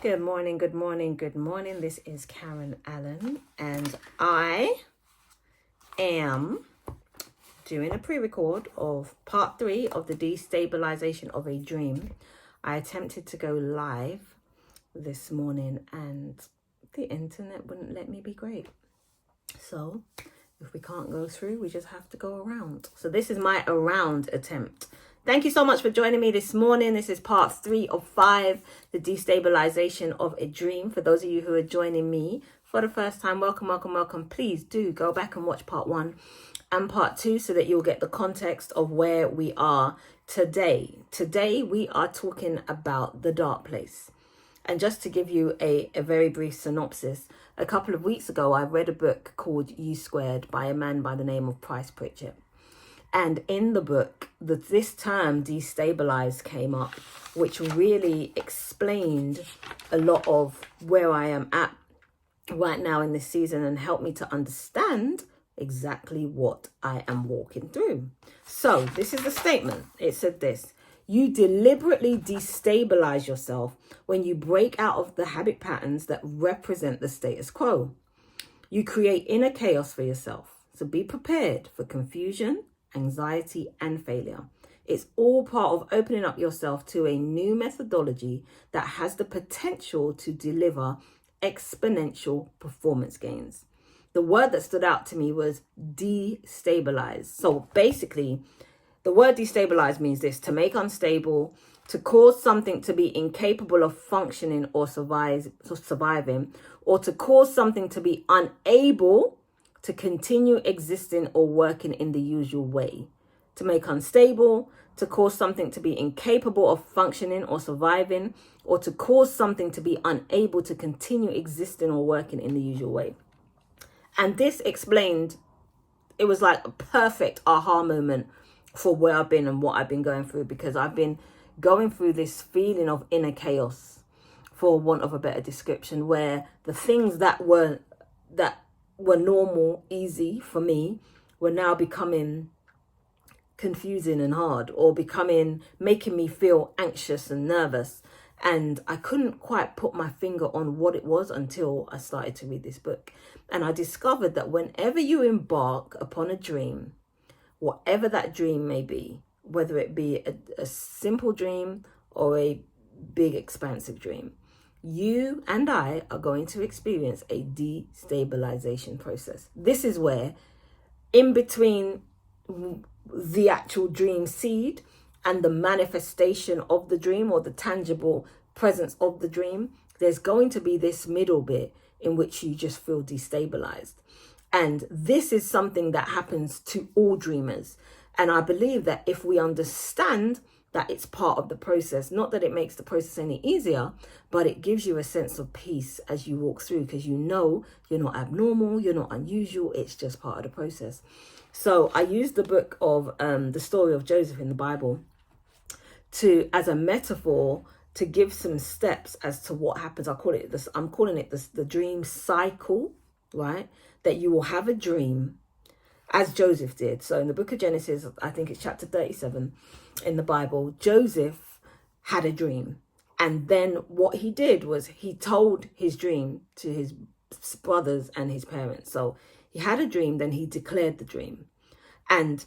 Good morning, good morning, good morning. This is Karen Allen, and I am doing a pre-record of part 3 of the destabilization of a dream. I attempted to go live this morning and the internet wouldn't let me be great. So if we can't go through, we just have to go around. So this is my around attempt. Thank you so much for joining me this morning. This is part 3 of 5, the destabilization of a dream. For those of you who are joining me for the first time, welcome, welcome, welcome. Please do go back and watch part 1 and part 2 so that you'll get the context of where we are today. Today, we are talking about the dark place. And just to give you a very brief synopsis, a couple of weeks ago, I read a book called U Squared by a man by the name of Price Pritchett. And in the book, this term destabilize came up, which really explained a lot of where I am at right now in this season and helped me to understand exactly what I am walking through. So this is the statement. It said this: you deliberately destabilize yourself when you break out of the habit patterns that represent the status quo. You create inner chaos for yourself. So be prepared for confusion, anxiety, and failure. It's all part of opening up yourself to a new methodology that has the potential to deliver exponential performance gains. The word that stood out to me was destabilize. So basically, the word destabilize means this: to make unstable, to cause something to be incapable of functioning or surviving, or to cause something to be unable to continue existing or working in the usual way. To make unstable, to cause something to be incapable of functioning or surviving, or to cause something to be unable to continue existing or working in the usual way. And this explained, it was like a perfect aha moment for where I've been and what I've been going through, because I've been going through this feeling of inner chaos, for want of a better description, where the things that were normal, easy for me, were now becoming confusing and hard, or making me feel anxious and nervous. And I couldn't quite put my finger on what it was until I started to read this book. And I discovered that whenever you embark upon a dream, whatever that dream may be, whether it be a simple dream or a big expansive dream, you and I are going to experience a destabilization process. This is where, in between the actual dream seed and the manifestation of the dream, or the tangible presence of the dream, there's going to be this middle bit in which you just feel destabilized. And this is something that happens to all dreamers. And I believe that if we understand that it's part of the process, not that it makes the process any easier, but it gives you a sense of peace as you walk through, because you know you're not abnormal, you're not unusual, it's just part of the process. So I used the book of the story of Joseph in the Bible as a metaphor to give some steps as to what happens. I'm calling it the dream cycle, right? That you will have a dream, as Joseph did. So in the book of Genesis, I think it's chapter 37 in the Bible, Joseph had a dream. And then what he did was he told his dream to his brothers and his parents. So he had a dream, then he declared the dream. And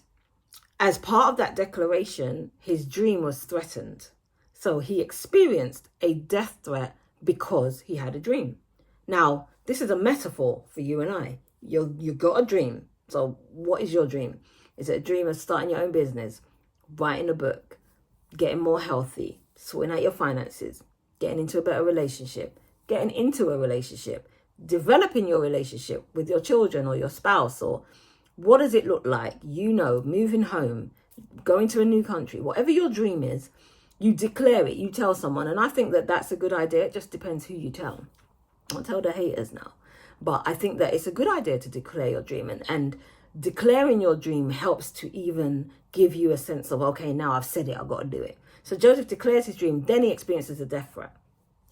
as part of that declaration, his dream was threatened. So he experienced a death threat because he had a dream. Now, this is a metaphor for you and I. You got a dream. So what is your dream? Is it a dream of starting your own business, writing a book, getting more healthy, sorting out your finances, getting into a better relationship, getting into a relationship, developing your relationship with your children or your spouse? Or what does it look like? Moving home, going to a new country, whatever your dream is, you declare it, you tell someone. And I think that that's a good idea. It just depends who you tell. I'll tell the haters now. But I think that it's a good idea to declare your dream, and declaring your dream helps to even give you a sense of, okay, now I've said it, I've got to do it. So Joseph declares his dream, then he experiences a death threat.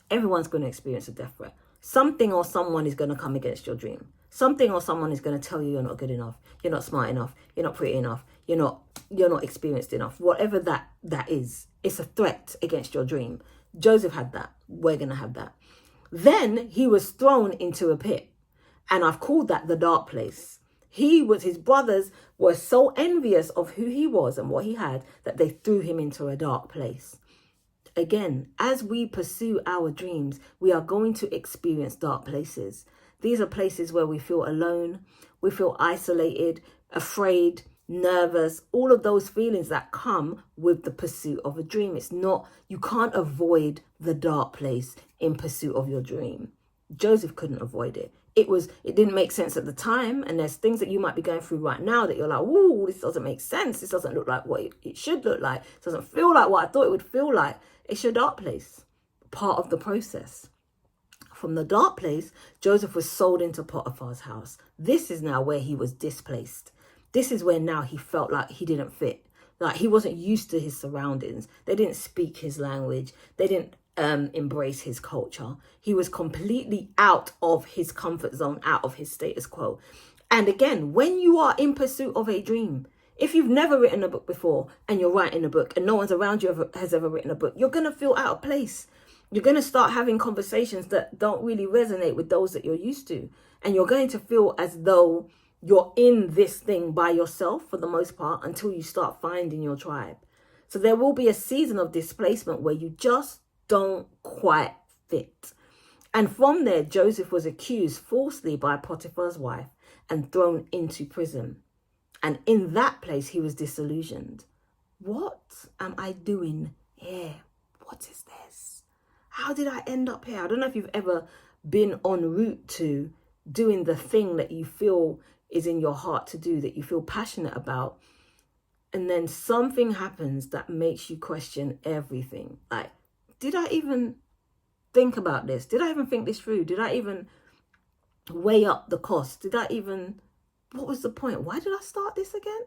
Everyone's going to experience a death threat. Something or someone is going to come against your dream. Something or someone is going to tell you you're not good enough, you're not smart enough, you're not pretty enough, you're not experienced enough. Whatever that is, it's a threat against your dream. Joseph had that. We're going to have that. Then he was thrown into a pit. And I've called that the dark place. His brothers were so envious of who he was and what he had that they threw him into a dark place. Again, as we pursue our dreams, we are going to experience dark places. These are places where we feel alone, we feel isolated, afraid, nervous, all of those feelings that come with the pursuit of a dream. You can't avoid the dark place in pursuit of your dream. Joseph couldn't avoid it. It didn't make sense at the time. And there's things that you might be going through right now that you're like, whoa, this doesn't make sense. This doesn't look like what it should look like. It doesn't feel like what I thought it would feel like. It's your dark place, part of the process. From the dark place, Joseph was sold into Potiphar's house. This is now where he was displaced. This is where now he felt like he didn't fit. Like he wasn't used to his surroundings. They didn't speak his language. They didn't embrace his culture. He was completely out of his comfort zone, out of his status quo. And again, when you are in pursuit of a dream, if you've never written a book before and you're writing a book and no one's around you has ever written a book, you're going to feel out of place. You're going to start having conversations that don't really resonate with those that you're used to. And you're going to feel as though you're in this thing by yourself for the most part until you start finding your tribe. So there will be a season of displacement where you just don't quite fit. And from there, Joseph was accused falsely by Potiphar's wife and thrown into prison. And in that place, he was disillusioned. What am I doing here? What is this? How did I end up here? I don't know if you've ever been en route to doing the thing that you feel is in your heart to do, that you feel passionate about. And then something happens that makes you question everything. Like, did I even think about this? Did I even think this through? Did I even weigh up the cost? What was the point? Why did I start this again?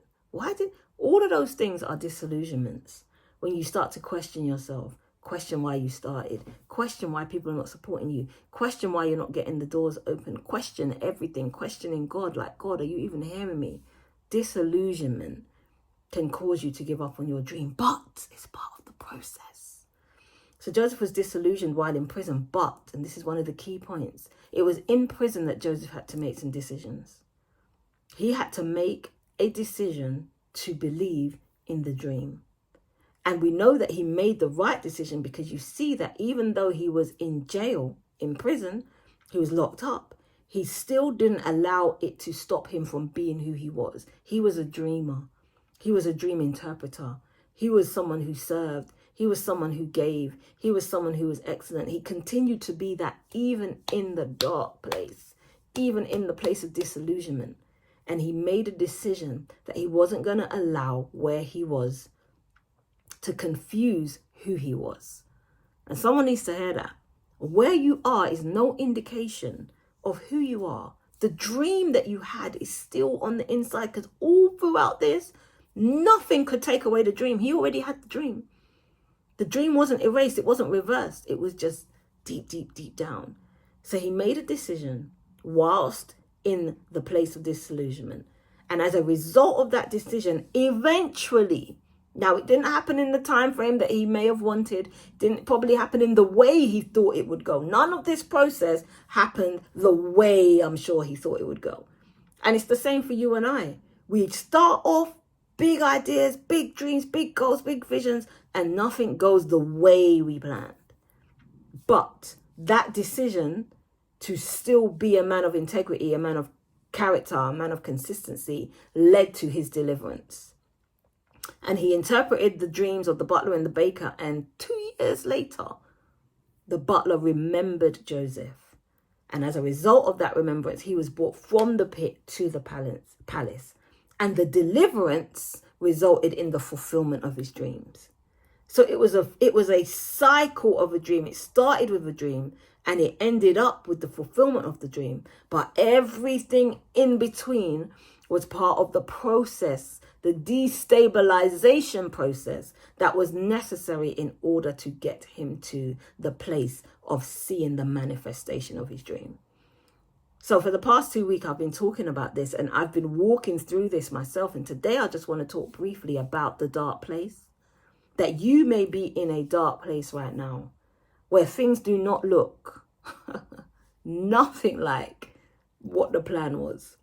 All of those things are disillusionments. When you start to question yourself, question why you started, question why people are not supporting you, question why you're not getting the doors open, question everything, questioning God, like, God, are you even hearing me? Disillusionment can cause you to give up on your dream, but it's part of the process. So Joseph was disillusioned while in prison, but, and this is one of the key points, it was in prison that Joseph had to make some decisions. He had to make a decision to believe in the dream. And we know that he made the right decision because you see that even though he was in jail, in prison, he was locked up, he still didn't allow it to stop him from being who he was. He was a dreamer. He was a dream interpreter. He was someone who served. He was someone who gave. He was someone who was excellent. He continued to be that even in the dark place, even in the place of disillusionment. And he made a decision that he wasn't going to allow where he was to confuse who he was. And someone needs to hear that. Where you are is no indication of who you are. The dream that you had is still on the inside, because all throughout this, nothing could take away the dream. He already had the dream. The dream wasn't erased. It wasn't reversed. It was just deep, deep, deep down. So he made a decision whilst in the place of disillusionment. And as a result of that decision, eventually, now it didn't happen in the time frame that he may have wanted, didn't probably happen in the way he thought it would go. None of this process happened the way I'm sure he thought it would go. And it's the same for you and I. We start off big ideas, big dreams, big goals, big visions, and nothing goes the way we planned. But that decision to still be a man of integrity, a man of character, a man of consistency, led to his deliverance. And he interpreted the dreams of the butler and the baker, and 2 years later, the butler remembered Joseph. And as a result of that remembrance, he was brought from the pit to the palace. And the deliverance resulted in the fulfillment of his dreams. So it was a cycle of a dream. It started with a dream and it ended up with the fulfillment of the dream. But everything in between was part of the process, the destabilization process that was necessary in order to get him to the place of seeing the manifestation of his dream. So for the past 2 weeks, I've been talking about this and I've been walking through this myself. And today I just want to talk briefly about the dark place. That you may be in a dark place right now. where things do not look nothing like what the plan was.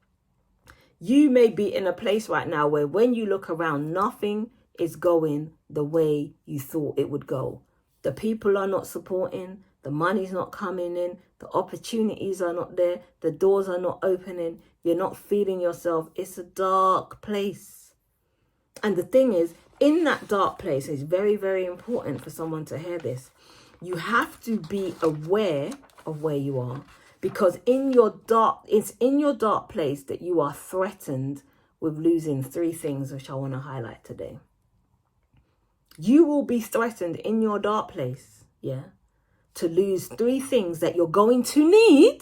You may be in a place right now where when you look around, nothing is going the way you thought it would go. The people are not supporting, the money's not coming in, the opportunities are not there, the doors are not opening, you're not feeling yourself. It's a dark place. And the thing is, in that dark place, it's very, very important for someone to hear this. You have to be aware of where you are, because it's in your dark place that you are threatened with losing 3 things, which I want to highlight today. You will be threatened in your dark place, to lose 3 things that you're going to need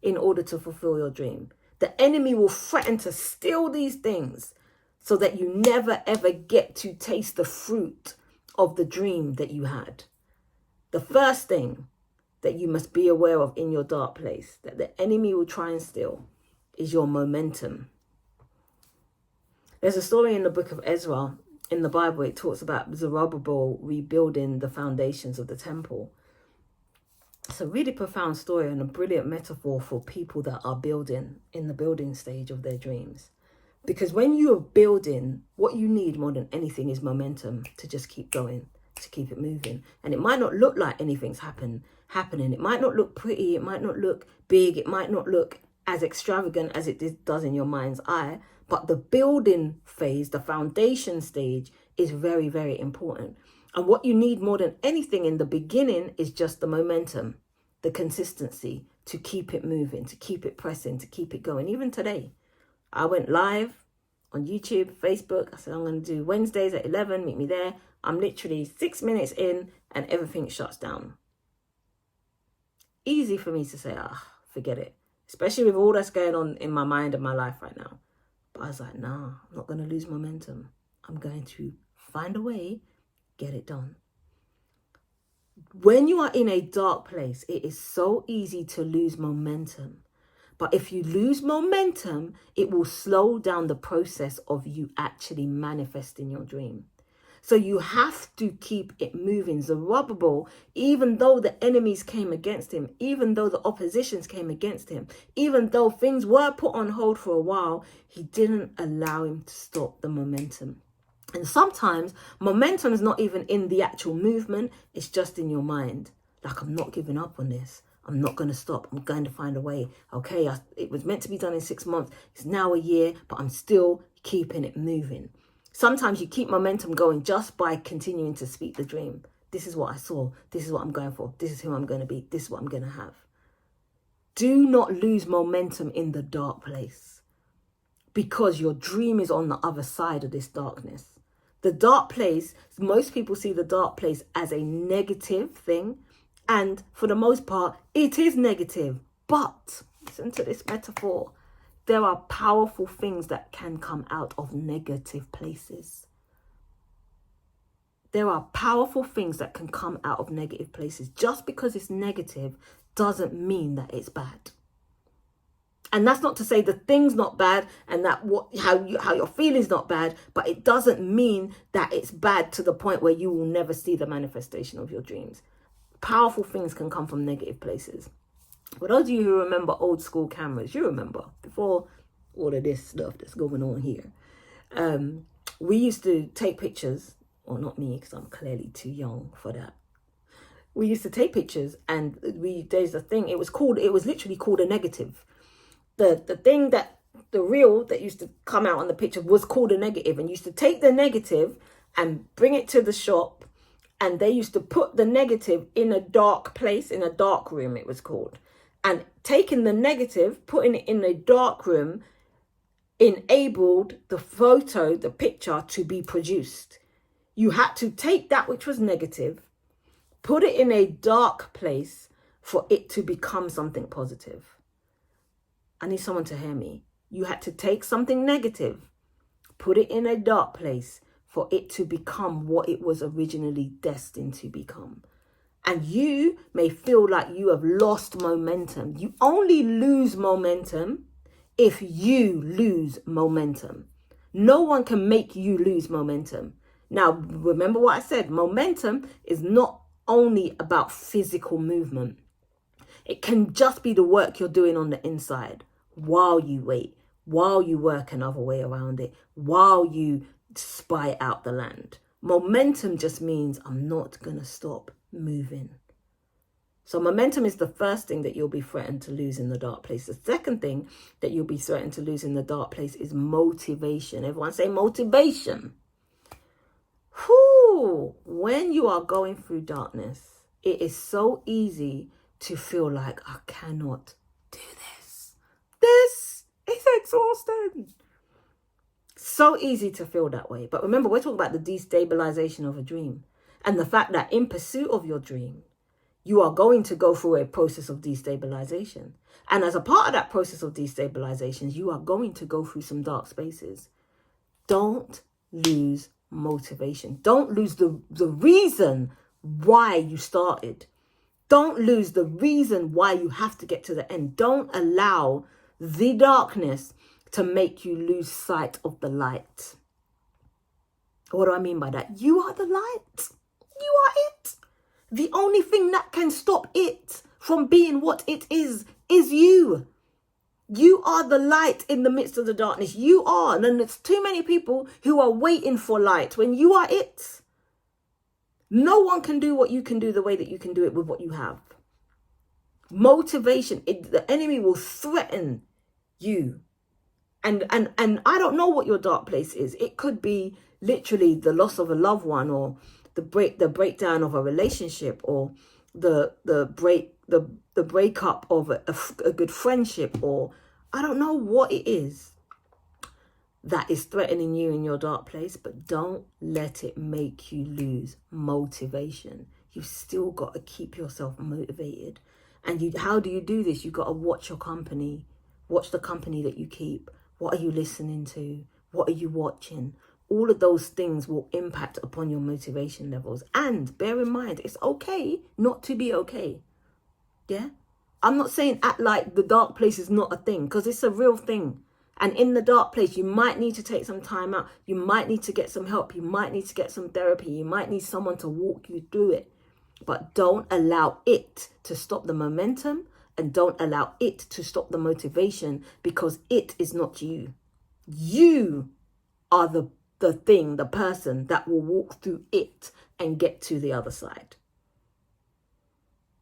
in order to fulfill your dream. The enemy will threaten to steal these things so that you never ever get to taste the fruit of the dream that you had. The first thing that you must be aware of in your dark place, that the enemy will try and steal, is your momentum. There's a story in the book of Ezra in the Bible. It talks about Zerubbabel rebuilding the foundations of the temple. It's a really profound story and a brilliant metaphor for people that are building in the building stage of their dreams. Because when you are building, what you need more than anything is momentum to just keep going, to keep it moving. And it might not look like anything's happening. It might not look pretty. It might not look big. It might not look as extravagant as it does in your mind's eye. But the building phase, the foundation stage, is very, very important. And what you need more than anything in the beginning is just the momentum, the consistency to keep it moving, to keep it pressing, to keep it going. Even today, I went live on YouTube, Facebook. I said, I'm going to do Wednesdays at 11, meet me there. I'm literally 6 minutes in and everything shuts down. Easy for me to say, forget it. Especially with all that's going on in my mind and my life right now. But I was like, nah, I'm not going to lose momentum. I'm going to find a way, get it done. When you are in a dark place, it is so easy to lose momentum. But if you lose momentum, it will slow down the process of you actually manifesting your dream. So you have to keep it moving. Zerubbabel, even though the enemies came against him, even though the oppositions came against him, even though things were put on hold for a while, he didn't allow him to stop the momentum. And sometimes momentum is not even in the actual movement. It's just in your mind. Like, I'm not giving up on this. I'm not going to stop. I'm going to find a way. Okay, it was meant to be done in 6 months. It's now a year, but I'm still keeping it moving. Sometimes you keep momentum going just by continuing to speak the dream. This is what I saw. This is what I'm going for. This is who I'm going to be. This is what I'm going to have. Do not lose momentum in the dark place, because your dream is on the other side of this darkness. The dark place, most people see the dark place as a negative thing. And for the most part, it is negative. But listen to this metaphor. There are powerful things that can come out of negative places. There are powerful things that can come out of negative places. Just because it's negative doesn't mean that it's bad. And that's not to say the thing's not bad and that how you're feeling's not bad, but it doesn't mean that it's bad to the point where you will never see the manifestation of your dreams. Powerful things can come from negative places. For those of you who remember old school cameras, you remember before all of this stuff that's going on here. We used to take pictures, or not me, because I'm clearly too young for that. We used to take pictures, and there's a thing. It was literally called a negative. The thing that the reel that used to come out on the picture was called a negative, and used to take the negative and bring it to the shop, and they used to put the negative in a dark place, in a dark room, it was called. And taking the negative, putting it in a dark room, enabled the photo, the picture, to be produced. You had to take that which was negative, put it in a dark place for it to become something positive. I need someone to hear me. You had to take something negative, put it in a dark place for it to become what it was originally destined to become. And you may feel like you have lost momentum. You only lose momentum if you lose momentum. No one can make you lose momentum. Now, remember what I said. Momentum is not only about physical movement. It can just be the work you're doing on the inside while you wait, while you work another way around it, while you spy out the land. Momentum just means I'm not going to stop moving. So momentum is the first thing that you'll be threatened to lose in the dark place. The second thing that you'll be threatened to lose in the dark place is motivation. Everyone say motivation. Whew. When you are going through darkness, it is so easy to feel like I cannot do this. This is exhausting. So easy to feel that way. But remember, we're talking about the destabilization of a dream and the fact that in pursuit of your dream, you are going to go through a process of destabilization. And as a part of that process of destabilization, you are going to go through some dark spaces. Don't lose motivation. Don't lose the reason why you started. Don't lose the reason why you have to get to the end. Don't allow the darkness to make you lose sight of the light. What do I mean by that? You are the light. You are it. The only thing that can stop it from being what it is you. You are the light in the midst of the darkness. You are. And there's too many people who are waiting for light when you are it. No one can do what you can do the way that you can do it with what you have. Motivation, the enemy will threaten you. And I don't know what your dark place is. It could be literally the loss of a loved one, or the breakdown of a relationship, or the breakup of a good friendship, or I don't know what it is that is threatening you in your dark place, but don't let it make you lose motivation. You've still got to keep yourself motivated. And how do you do this? You've got to watch your company. Watch the company that you keep. What are you listening to? What are you watching? All of those things will impact upon your motivation levels. And bear in mind, it's okay not to be okay. Yeah? I'm not saying act like the dark place is not a thing, because it's a real thing. And in the dark place, you might need to take some time out. You might need to get some help. You might need to get some therapy. You might need someone to walk you through it. But don't allow it to stop the momentum, and don't allow it to stop the motivation, because it is not you. You are the thing, the person that will walk through it and get to the other side.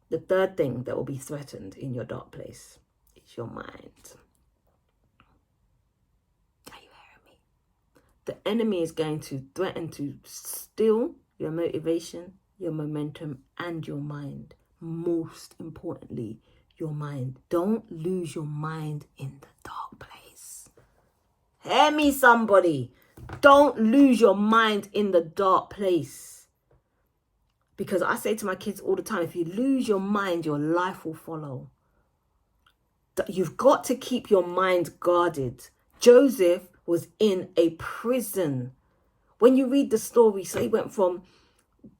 The third thing that will be threatened in your dark place is your mind. Are you hearing me? The enemy is going to threaten to steal your motivation, your momentum, and your mind. Most importantly, your mind. Don't lose your mind in the dark place. Hear me, somebody. Don't lose your mind in the dark place. Because I say to my kids all the time, if you lose your mind, your life will follow. You've got to keep your mind guarded. Joseph was in a prison. When you read the story, so he went from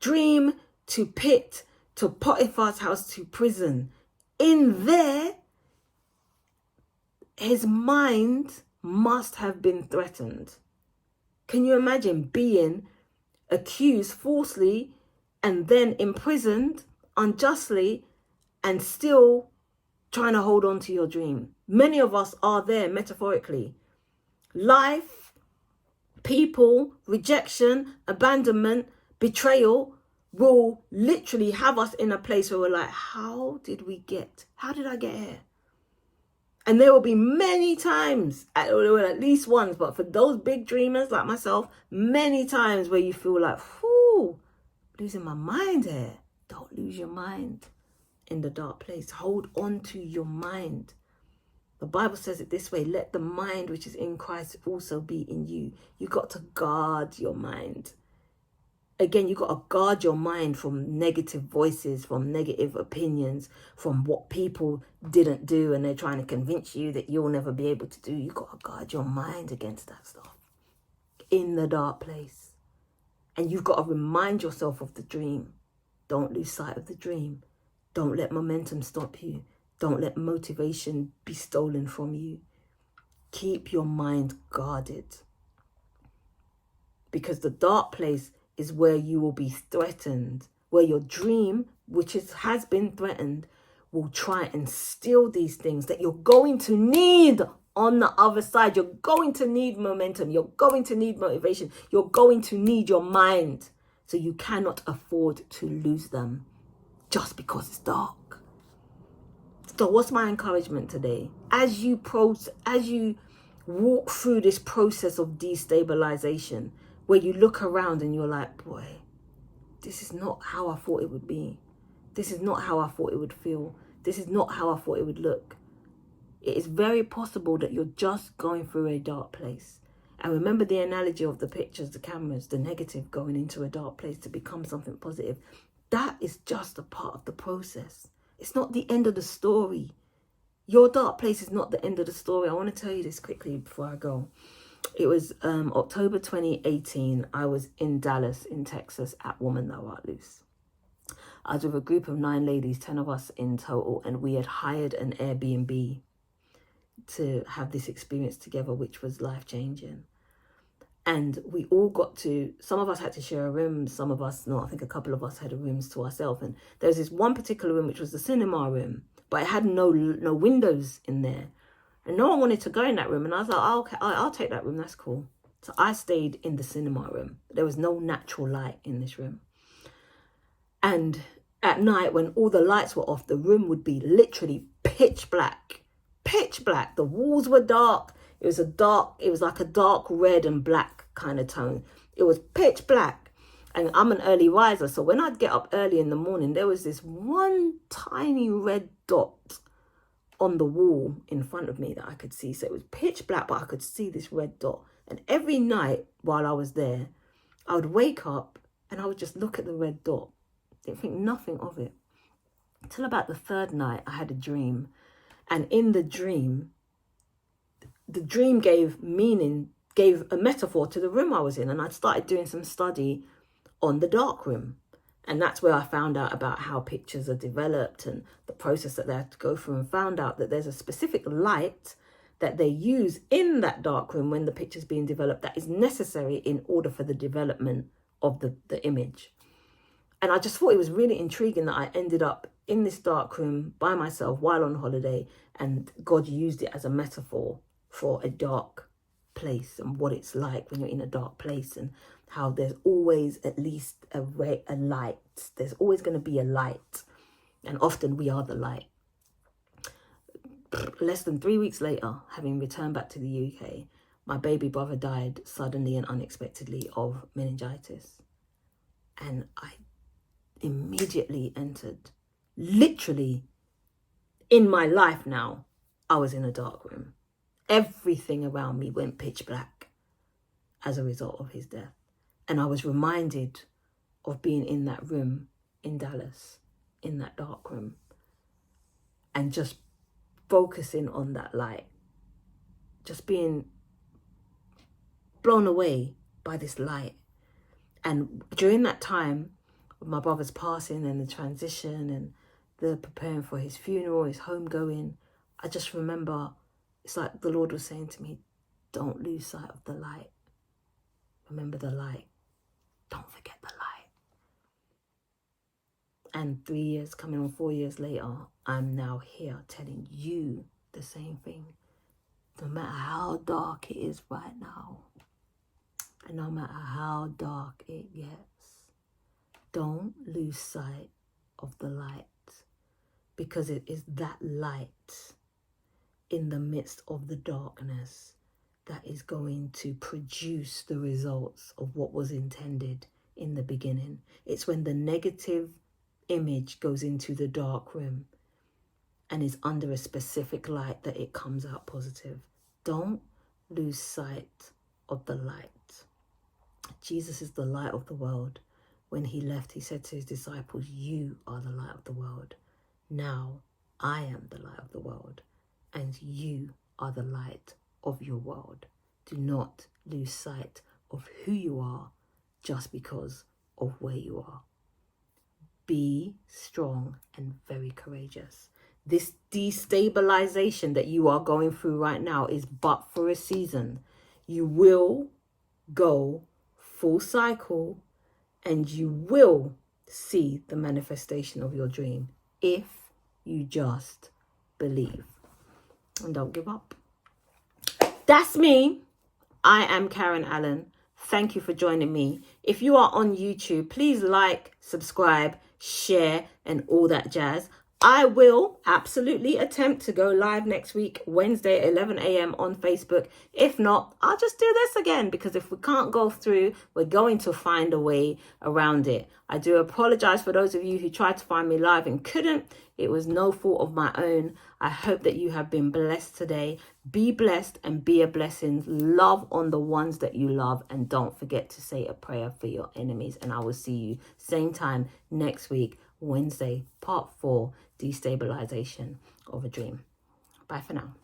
dream to pit to Potiphar's house to prison. In there, his mind must have been threatened. Can you imagine being accused falsely and then imprisoned unjustly and still trying to hold on to your dream? Many of us are there metaphorically. Life, people, rejection, abandonment, betrayal will literally have us in a place where we're like, how did I get here? And there will be many times, at least once, but for those big dreamers like myself, many times where you feel like, whoo, losing my mind here. Don't lose your mind in the dark place. Hold on to your mind. The Bible says it this way: let the mind which is in Christ also be in you. You got to guard your mind. Again, you got to guard your mind from negative voices, from negative opinions, from what people didn't do and they're trying to convince you that you'll never be able to do. You got to guard your mind against that stuff in the dark place. And you've got to remind yourself of the dream. Don't lose sight of the dream. Don't let momentum stop you. Don't let motivation be stolen from you. Keep your mind guarded. Because the dark place is where you will be threatened, where your dream, which has been threatened, will try and steal these things that you're going to need on the other side. You're going to need momentum. You're going to need motivation. You're going to need your mind. So you cannot afford to lose them just because it's dark. So what's my encouragement today? As you walk through this process of destabilization, where you look around and you're like, boy, this is not how I thought it would be. This is not how I thought it would feel. This is not how I thought it would look. It is very possible that you're just going through a dark place. And remember the analogy of the pictures, the cameras, the negative going into a dark place to become something positive. That is just a part of the process. It's not the end of the story. Your dark place is not the end of the story. I want to tell you this quickly before I go. It was October 2018. I was in Dallas, in Texas, at Woman Thou Art Loose. I was with a group of 9 ladies, 10 of us in total, and we had hired an Airbnb to have this experience together, which was life-changing. And we all got to, some of us had to share a room, some of us not. I think a couple of us had rooms to ourselves. And there was this one particular room, which was the cinema room, but it had no windows in there. And no one wanted to go in that room. And I was like, oh, okay, I'll take that room, that's cool. So I stayed in the cinema room. There was no natural light in this room. And at night, when all the lights were off, the room would be literally pitch black. Pitch black. The walls were dark. It was like a dark red and black kind of tone. It was pitch black. And I'm an early riser. So when I'd get up early in the morning, there was this one tiny red dot on the wall in front of me that I could see. So it was pitch black, but I could see this red dot. And every night while I was there, I would wake up and I would just look at the red dot. Didn't think nothing of it. Until about the 3rd night, I had a dream. And in the dream gave a metaphor to the room I was in. And I started doing some study on the dark room. And that's where I found out about how pictures are developed and the process that they have to go through, and found out that there's a specific light that they use in that dark room when the picture's being developed that is necessary in order for the development of the image. And I just thought it was really intriguing that I ended up in this dark room by myself while on holiday, and God used it as a metaphor for a dark place and what it's like when you're in a dark place, and how there's always at least a light. There's always going to be a light, and often we are the light. Less than 3 weeks later, having returned back to the UK, my baby brother died suddenly and unexpectedly of meningitis. And I immediately entered, literally in my life now, I was in a dark room. Everything around me went pitch black as a result of his death. And I was reminded of being in that room in Dallas, in that dark room, and just focusing on that light, just being blown away by this light. And during that time, my brother's passing and the transition and the preparing for his funeral, his homegoing, I just remember it's like the Lord was saying to me, don't lose sight of the light. Remember the light. Don't forget the light. And 3 years, coming on 4 years later, I'm now here telling you the same thing. No matter how dark it is right now, and no matter how dark it gets, don't lose sight of the light, because it is that light in the midst of the darkness that is going to produce the results of what was intended in the beginning. It's when the negative image goes into the dark room and is under a specific light that it comes out positive. Don't lose sight of the light. Jesus is the light of the world. When he left, he said to his disciples, you are the light of the world. Now I am the light of the world, and you are the light of your world. Do not lose sight of who you are just because of where you are. Be strong and very courageous. This destabilization that you are going through right now is but for a season. You will go full cycle, and you will see the manifestation of your dream if you just believe. And don't give up. That's me. I am Karen Allen. Thank you for joining me. If you are on YouTube, please like, subscribe, share, and all that jazz. I will absolutely attempt to go live next week, Wednesday at 11 a.m. on Facebook. If not, I'll just do this again, because if we can't go through, we're going to find a way around it. I do apologize for those of you who tried to find me live and couldn't. It was no fault of my own. I hope that you have been blessed today. Be blessed and be a blessing. Love on the ones that you love, and don't forget to say a prayer for your enemies. And I will see you same time next week, Wednesday, part 4, destabilization of a dream. Bye for now.